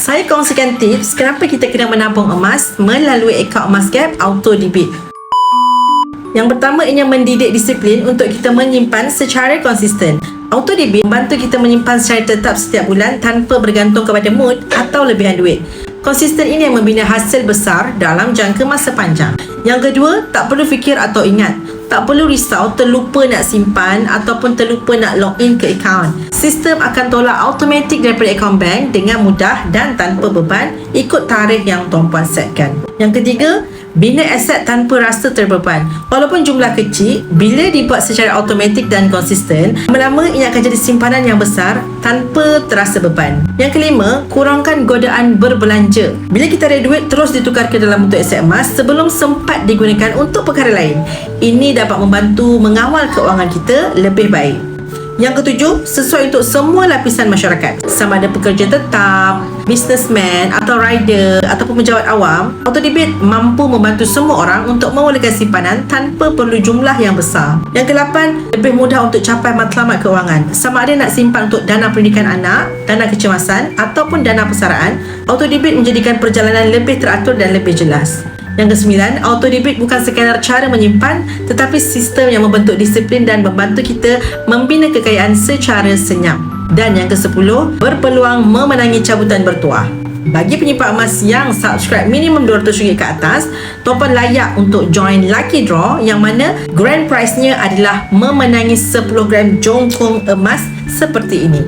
Saya kongsikan tips kenapa kita kena menabung emas melalui akaun EmasGap Auto Debit. Yang pertama, ia mendidik disiplin untuk kita menyimpan secara konsisten. Auto Debit membantu kita menyimpan secara tetap setiap bulan tanpa bergantung kepada mood atau lebihan duit. Konsisten ini yang membina hasil besar dalam jangka masa panjang. Yang kedua, tak perlu fikir atau ingat. Tak perlu risau terlupa nak simpan ataupun terlupa nak login ke akaun. Sistem akan tolak automatik daripada akaun bank dengan mudah dan tanpa beban ikut tarikh yang tuan-puan setkan. Yang ketiga, bina aset tanpa rasa terbeban. Walaupun jumlah kecil, bila dibuat secara automatik dan konsisten, lama-lama ia akan jadi simpanan yang besar tanpa terasa beban. Yang kelima, kurangkan godaan berbelanja. Bila kita ada duit, terus ditukar ke dalam bentuk aset emas sebelum sempat digunakan untuk perkara lain. Ini dapat membantu mengawal keuangan kita lebih baik. Yang ketujuh, sesuai untuk semua lapisan masyarakat. Sama ada pekerja tetap, businessman atau rider ataupun pejabat awam, Auto Debit mampu membantu semua orang untuk memulakan simpanan tanpa perlu jumlah yang besar. Yang kedelapan, lebih mudah untuk capai matlamat keuangan. Sama ada nak simpan untuk dana pendidikan anak, dana kecemasan ataupun dana persaraan, Auto Debit menjadikan perjalanan lebih teratur dan lebih jelas. Yang kesembilan, Auto Debit bukan sekadar cara menyimpan, tetapi sistem yang membentuk disiplin dan membantu kita membina kekayaan secara senyap. Dan yang kesepuluh, berpeluang memenangi cabutan bertuah. Bagi penyimpan emas yang subscribe minimum RM200 ke atas, tuan-puan layak untuk join Lucky Draw yang mana grand prize-nya adalah memenangi 10 gram jongkong emas seperti ini.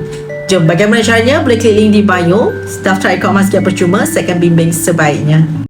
Jom, bagaimana caranya? Boleh klik link di bio. Daftar akaun EmasGap percuma, saya akan bimbing sebaiknya.